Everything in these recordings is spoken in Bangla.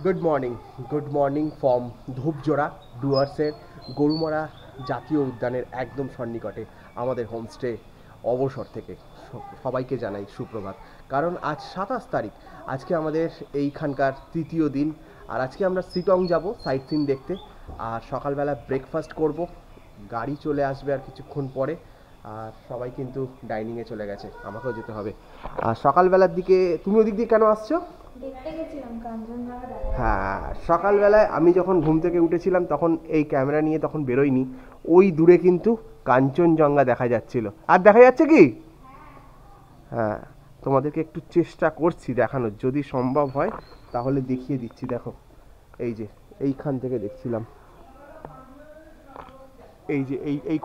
গুড মর্নিং ফ্রম ধূপজোড়া ডুয়ার্সের গরুমারা জাতীয় উদ্যানের একদম সন্নিকটে আমাদের হোমস্টে অবসর থেকে সবাইকে জানাই সুপ্রভাত। কারণ আজ 27 তারিখ, আজকে আমাদের এইখানকার তৃতীয় দিন। আর আজকে আমরা সিটং যাব সাইট সিন দেখতে। আর সকালবেলা ব্রেকফাস্ট করব, গাড়ি চলে আসবে আর কিছুক্ষণ পরে। আর সবাই কিন্তু ডাইনিংয়ে চলে গেছে, আমাকেও যেতে হবে। আর সকালবেলার দিকে তুমি ওদিক দিয়ে কেন আসছো? হ্যাঁ, সকালবেলায় আমি যখন ঘুম থেকে উঠেছিলাম তখন এই ক্যামেরা নিয়ে তখন বেরোয়নি। ওই দূরে কিন্তু কাঞ্চনজঙ্ঘা দেখা যাচ্ছিল। আর দেখা যাচ্ছে কি? হ্যাঁ, তোমাদেরকে একটু চেষ্টা করছি দেখানোর, যদি সম্ভব হয় তাহলে দেখিয়ে দিচ্ছি। দেখো, এই যে এইখান থেকে দেখছিলাম, এই যে এই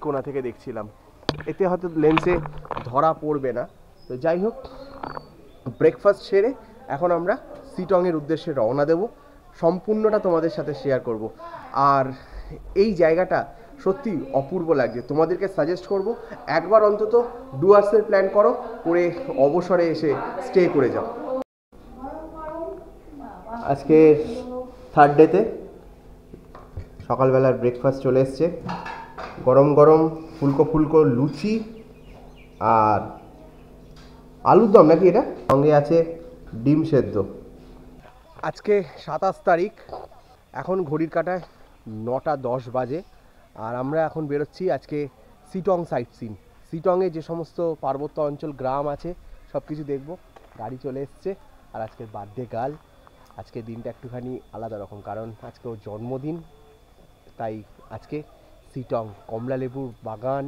কোণা থেকে দেখছিলাম। এতে হয়তো লেন্সে ধরা পড়বে না। তো যাই হোক, ব্রেকফাস্ট সেরে এখন আমরা সিটংয়ের উদ্দেশ্যে রওনা দেব। সম্পূর্ণটা তোমাদের সাথে শেয়ার করব। আর এই জায়গাটা সত্যি অপূর্ব লাগছে। তোমাদেরকে সাজেস্ট করব একবার অন্তত ডুয়ার্সের প্ল্যান করে অবসরে এসে স্টে করে যাও। আজকে থার্ড ডেতে সকালবেলার ব্রেকফাস্ট চলে এসছে। গরম গরম ফুলকো লুচি আর আলুর দম নাকি এটা, সঙ্গে আছে ডিম সেদ্ধ। আজকে 27 তারিখ, এখন ঘড়ির কাঁটায় 9:10 বাজে। আর আমরা এখন বেরোচ্ছি আজকে সিটং সাইট সিন। সিটংয়ে যে সমস্ত পার্বত্য অঞ্চল গ্রাম আছে সব কিছু দেখব। গাড়ি চলে এসছে। আর আজকের বার্থডে গার্ল, আজকে দিনটা একটুখানি আলাদা রকম, কারণ আজকে ওর জন্মদিন। তাই আজকে সিটং কমলা লেবুর বাগান,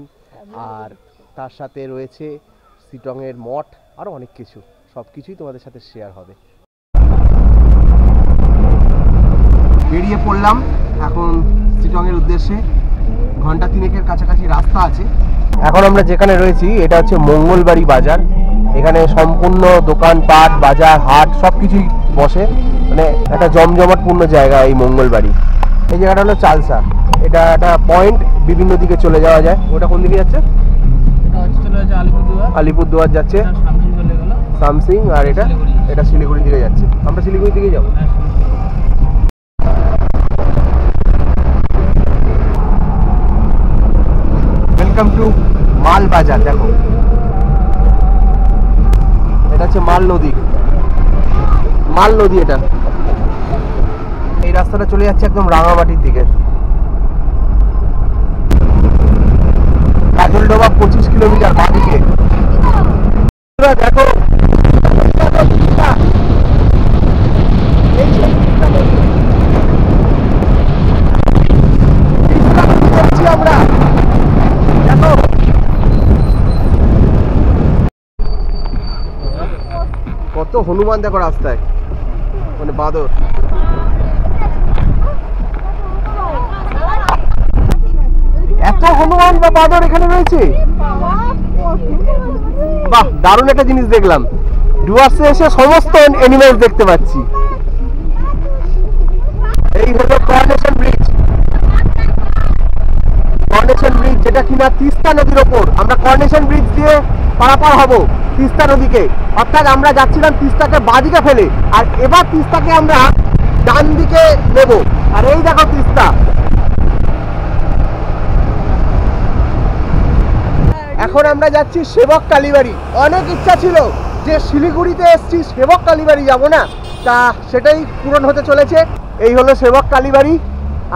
আর তার সাথে রয়েছে সিটংয়ের মঠ, আরও অনেক কিছু, সব কিছুই তোমাদের সাথে শেয়ার হবে। বেরিয়ে পড়লাম এখন সিটংয়ের উদ্দেশ্যে। ঘন্টা 3-এর কাছাকাছি রাস্তা আছে। এখন আমরা যেখানে রয়েছি এটা হচ্ছে মঙ্গলবাড়ি বাজার। এখানে সম্পূর্ণ দোকানপাট, বাজার, হাট সব কিছুই বসে। মানে একটা জমজমাটপূর্ণ জায়গা এই মঙ্গলবাড়ি। এই জায়গাটা হলো চালসা। এটা একটা পয়েন্ট, বিভিন্ন দিকে চলে যাওয়া যায়। ওটা কোন দিকে যাচ্ছে? আলিপুরদুয়ার যাচ্ছে, সামসিং। আর এটা শিলিগুড়ির দিকে যাচ্ছে। আমরা শিলিগুড়ির দিকে যাবো। ওয়েলকাম টু মাল বাজার। দেখো, এটা হচ্ছে মাল নদী। এটা এই রাস্তাটা চলে যাচ্ছে একদম রাঙামাটির দিকে। কাজলডোবা 25 কিলোমিটার বাঁদিকে। দেখো, আমরা দেখো কত হনুমান, দেখো রাস্তায়, মানে বাঁদর। এত হনুমান বা বাঁদর এখানে রয়েছে। বাহ, দারুণ একটা জিনিস দেখলাম। ডুয়ার্সে এসে সমস্ত অ্যানিমেলস দেখতে পাচ্ছি। এই হলো করনেশন ব্রিজ, যেটা কিনা তিস্তা নদীর ওপর। আমরা করনেশন ব্রিজ দিয়ে পারাপার হব তিস্তা নদীকে। অর্থাৎ আমরা যাচ্ছিলাম তিস্তাকে বাঁদিকে ফেলে, আর এবার তিস্তাকে আমরা ডান দিকে নেব। আর এই দেখো তিস্তা। এখন আমরা যাচ্ছি সেবক কালীবাড়ি। অনেক ইচ্ছা ছিল যে শিলিগুড়িতে এসছি, সেবক কালীবাড়ি যাব না, তা সেটাই পূরণ হতে চলেছে। এই হলো সেবক কালীবাড়ি।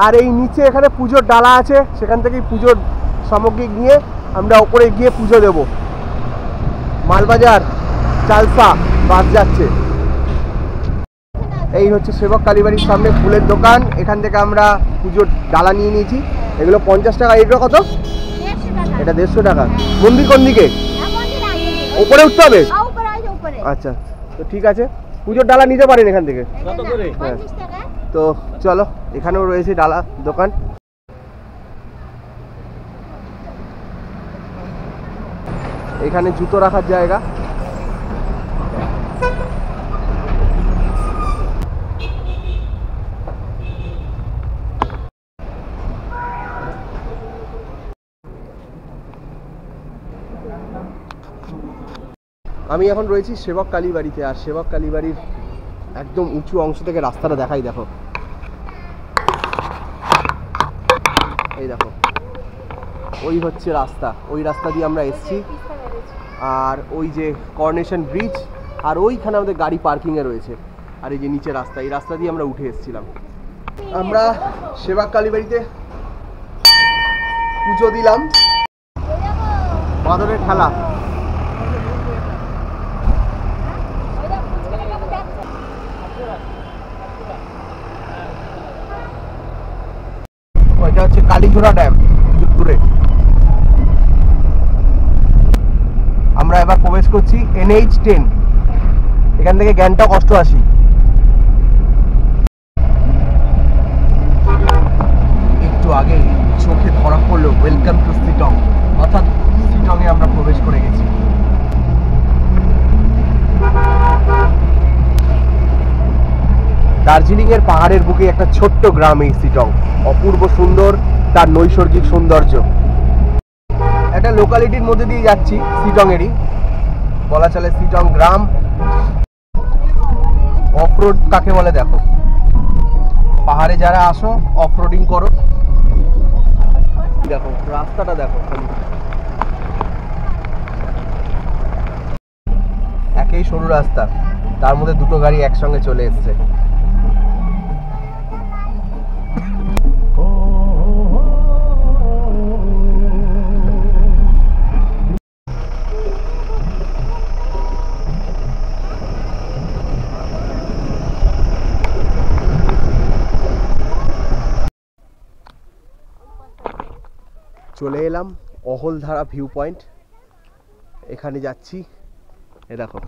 আর এই নিচে এখানে পুজোর ডালা আছে, সেখান থেকেই পুজোর সামগ্রী নিয়ে আমরা ওপরে গিয়ে পুজো দেব। মালবাজার চালসা বাস যাচ্ছে। এই হচ্ছে সেবক কালীবাড়ির সামনে ফুলের দোকান। এখান থেকে আমরা পুজোর ডালা নিয়ে নিয়েছি। এগুলো 50 টাকা। এগুলো কত? এটা 150 টাকা। মন্দির কোন দিকে? উপরে উঠতে হবে? আচ্ছা, তো ঠিক আছে, পুজোর ডালা নিতে পারেন এখান থেকে। হ্যাঁ, তো চলো, এখানেও রয়েছে ডালা দোকান। এখানে জুতো রাখার জায়গা। আমি এখন রয়েছি সেবক কালীবাড়িতে। আর সেবক কালীবাড়ির একদম উঁচু অংশ থেকে রাস্তাটা দেখাই, দেখো এই দেখো, ওই হচ্ছে রাস্তা, ওই রাস্তা দিয়ে আমরা এসছি। আর ওই যে করোনেশন ব্রিজ, আর ওইখানে আমাদের গাড়ি পার্কিংয়ে রয়েছে। আর এই যে নিচে রাস্তা, এই রাস্তা দিয়ে আমরা উঠে এসেছিলাম। আমরা সেবাগ কালীবাড়িতে পুজো দিলাম, বাদরের ঠেলা। ওইটা হচ্ছে কালীঘোড়া ড্যাম, দূরে। আমরা এবার প্রবেশ করছি NH10, এখান থেকে গ্যাংটক অষ্টআশি। একটু আগে চোখে ধরা পড়লো ওয়েলকাম টু শিটং, অর্থাৎ শিটংয়ে আমরা প্রবেশ করে গেছি। দার্জিলিং এর পাহাড়ের বুকে একটা ছোট্ট গ্রাম এই শিটং, অপূর্ব সুন্দর তার নৈসর্গিক সৌন্দর্য। একটা লোকালিটির মধ্যে দিয়ে যাচ্ছি, শিটংয়েরই বলা চলে শিটং গ্রাম। অফরোড কাকে বলে দেখো, পাহাড়ে যারা আসো অফরোডিং করো। দেখো রাস্তাটা দেখো, একই সরু রাস্তা, তার মধ্যে দুটো গাড়ি একসঙ্গে চলে এসছে। চলে এলাম অহলধারা ভিউ পয়েন্ট, এখানে যাচ্ছি। এ দেখো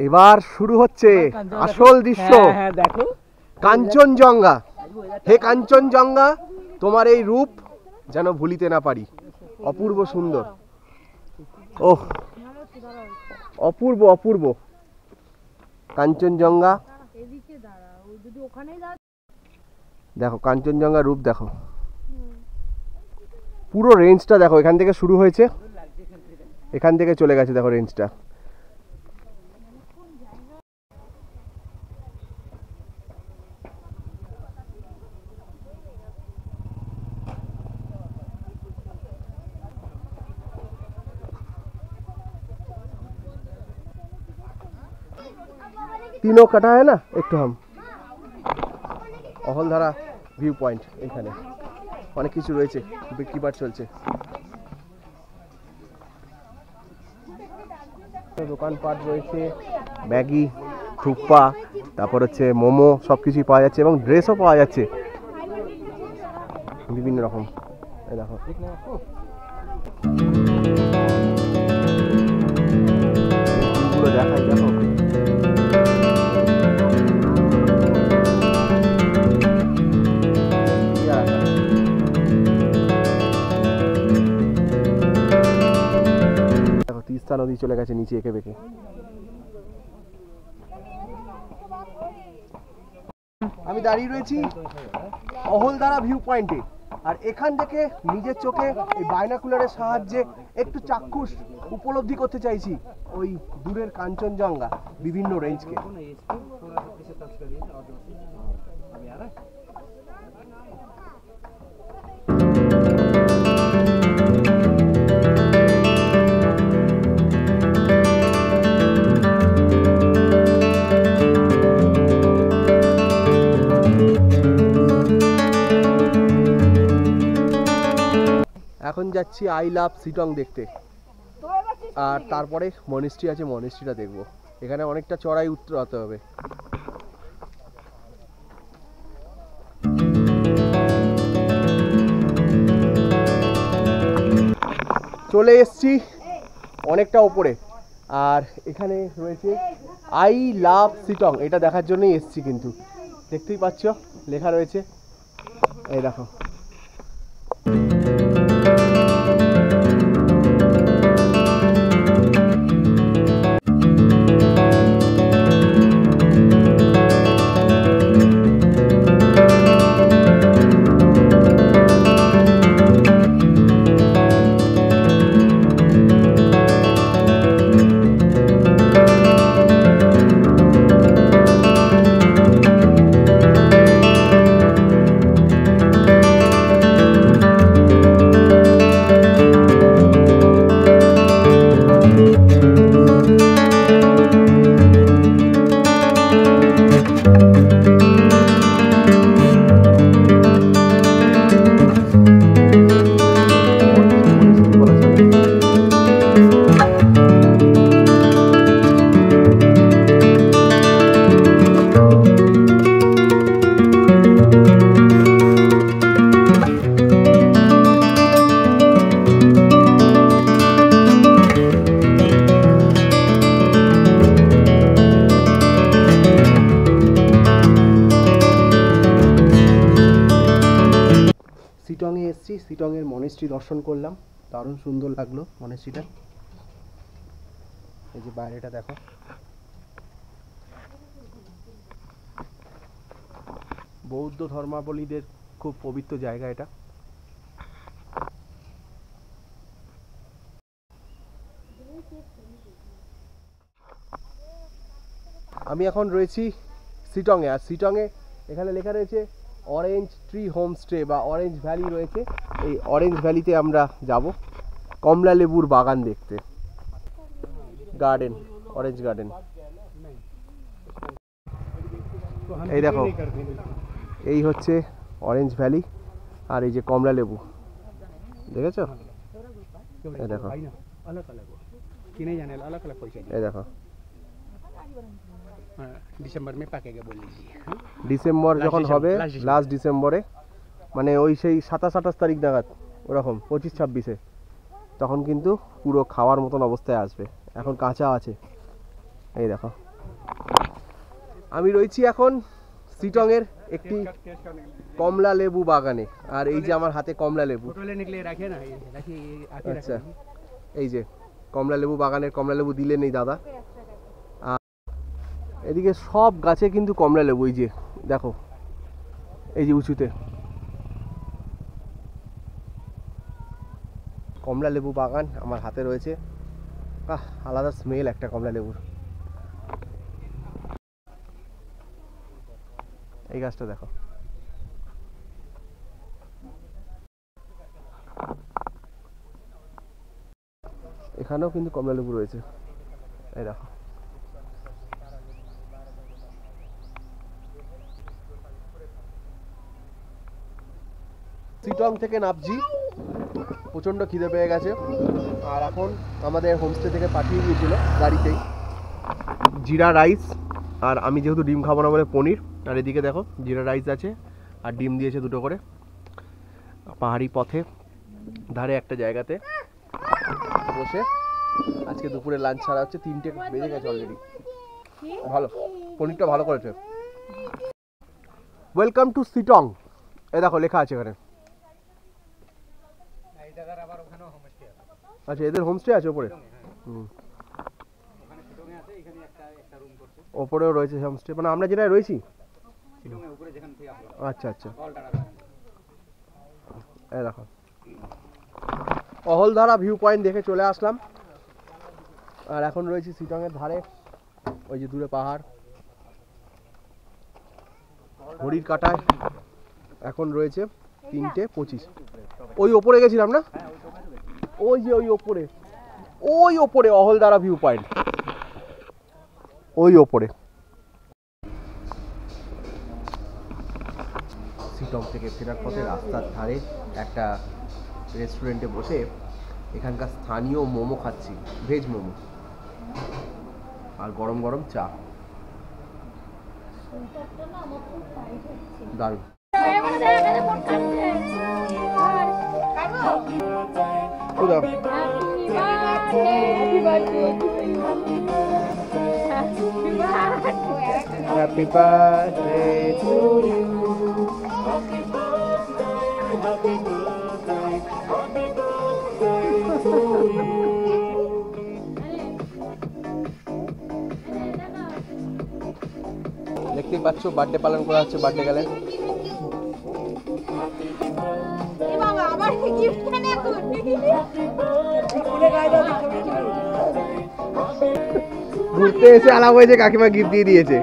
এবার শুরু হচ্ছে আসল দৃশ্য। দেখো কাঞ্চনজঙ্ঘা। হে কাঞ্চনজঙ্ঘা, তোমার এই রূপ যেন ভুলিতে না পারি, অপূর্ব সুন্দর। ওহ, অপূর্ব অপূর্ব কাঞ্চনজঙ্ঘা। দেখো কাঞ্চনজঙ্ঘার রূপ দেখো, পুরো রেঞ্জটা দেখো, এখান থেকে শুরু হয়েছে, এখান থেকে চলে গেছে, দেখো রেঞ্জটা। तीनों कटा है ना एक तो हम অহলধারা ভিউ পয়েন্ট। এখানে অনেক কিছু রয়েছে, বিক্রিবাট চলছে, দোকানপাট রয়েছে, ম্যাগি, থুপ্পা, তারপর হচ্ছে মোমো, সব কিছুই পাওয়া যাচ্ছে এবং ড্রেসও পাওয়া যাচ্ছে বিভিন্ন রকম। এই দেখো দেখাই, দেখো তিস্তা নদী চলে গেছে নিচে এঁকে বেঁকে। আমি দাঁড়িয়ে রয়েছি অহলধারা ভিউ পয়েন্টে, আর এখান থেকে নিজের চোখে এই বাইনাকুলারের সাহায্যে একটু চাক্ষুষ উপলব্ধি করতে চাইছি ওই দূরের কাঞ্চনজঙ্ঘা বিভিন্ন রেঞ্জকে। এখন যাচ্ছি আই লাভ শিটং দেখতে, আর তারপরে মনিস্ট্রি আছে, মনিস্ট্রিটা দেখবো। এখানে অনেকটা চড়াই উতরাতে হবে। চলে এসছি অনেকটা ওপরে, আর এখানে রয়েছে আই লাভ শিটং, এটা দেখার জন্যই এসছি। কিন্তু দেখতেই পাচ্ছ লেখা রয়েছে, এই দেখো। সিটংয়ে এসেছি, সিটংয়ের মনেস্ট্রি দর্শন করলাম, দারুণ সুন্দর লাগলো মনেস্ট্রিটা। এই যে বাইরেটা দেখো, বৌদ্ধ ধর্মাবলীদের খুব পবিত্র জায়গা এটা। আমি এখন রয়েছি সিটংয়ে, আর সিটংয়ে এখানে লেখা রয়েছে অরেঞ্জ ট্রি হোমস্টে বা অরেঞ্জ ভ্যালি রয়েছে। এই অরেঞ্জ ভ্যালিতে আমরা যাব কমলা লেবুর বাগান দেখতে, গার্ডেন, অরেঞ্জ গার্ডেন। এই দেখো, এই হচ্ছে অরেঞ্জ ভ্যালি, আর এই যে কমলা লেবু, দেখেছো? এই দেখো, এই দেখো, ডিসেম্বর যখন হবে, লাস্ট ডিসেম্বরে, মানে ওই সেই 27-28 তারিখ নাগাদ, ওরকম 25-26-এ, তখন কিন্তু পুরো খাওয়ার মতন অবস্থায় আসবে। এখন কাঁচা আছে। এই দেখো, আমি রয়েছি এখন সিটংয়ের একটি কমলা লেবু বাগানে, আর এই যে আমার হাতে কমলা লেবু। আচ্ছা, এই যে কমলা লেবু বাগানের কমলা লেবু দিলেন এই দাদা। এদিকে সব গাছে কিন্তু কমলা লেবু, এই যে দেখো, এই যে উঁচুতে কমলা লেবু বাগান আমার হাতে রয়েছে। আলাদা স্মেল একটা কমলা লেবুর। এই গাছটা দেখো, এখানেও কিন্তু কমলা লেবু রয়েছে। এই দেখো, সিটং থেকে নামছি, প্রচণ্ড খিদে পেয়ে গেছে, আর এখন আমাদের হোমস্টে থেকে পাঠিয়ে দিয়েছিল গাড়িতেই জিরা রাইস, আর আমি যেহেতু ডিম খাবো না বলে পনির। আর এদিকে দেখো জিরা রাইস আছে আর ডিম দিয়েছে 2টো করে। পাহাড়ি পথে ধারে একটা জায়গাতে বসে আজকে দুপুরে লাঞ্চ ছাড়া হচ্ছে। 3টে বেজে গেছে অলরেডি। ভালো, পনিরটা ভালো করেছে। ওয়েলকাম টু সিটং, এ দেখো লেখা আছে এখানে। আচ্ছা, এদের হোমস্টে আছে ওপরে? ওপরেও রয়েছে হোমস্টে, মানে আমরা যেটা রয়েছি। আচ্ছা আচ্ছা, এই দেখো অহলধারা ভিউ পয়েন্ট দেখে চলে আসলাম, আর এখন রয়েছি সিটংয়ের ধারে। ওই যে দূরে পাহাড়, ঘড়ির কাঁটায় এখন রয়েছে 3:25। ওই ওপরে গেছিলাম না, ওই যে ওই ওপরে অহলধারা ভিউ পয়েন্ট, ওই ওপরে। সিটং থেকে ফেরার পথে রাস্তার ধারে একটা রেস্টুরেন্টে বসে এখানকার স্থানীয় মোমো খাচ্ছি, ভেজ মোমো, আর গরম গরম চা, দারুণ। Happy birthday to you. Happy birthday, happy birthday, happy birthday to you. দেখতেই পাচ্ছ বার্থডে পালন করা হচ্ছে বার্থডে গেলে। ঘুরতে এসে আলাপ হয়েছে, কাকিমা গিফট দিয়ে দিয়েছে।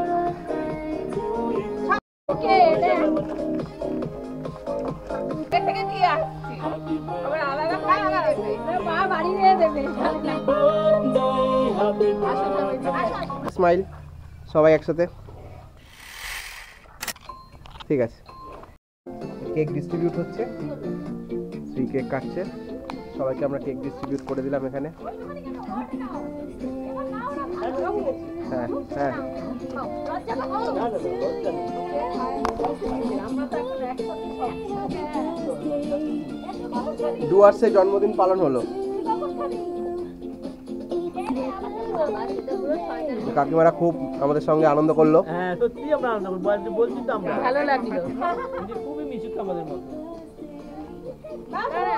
স্মাইল সবাই একসাথে, ঠিক আছে। কেক ডিস্ট্রিবিউট হচ্ছে, শ্রী কেক কাটছে, সবাইকে আমরা কেক ডিস্ট্রিবিউট করে দিলাম এখানে। হ্যাঁ হ্যাঁ, ডুয়ার্সে জন্মদিন পালন হলো। কাকিমারা খুব আমাদের সঙ্গে আনন্দ করলো। হ্যাঁ সত্যি আমরা আনন্দ করব, বলছি তো আমরা, ভালো লাগলো, খুবই মিশুক আমাদের মধ্যে। দাঁড়া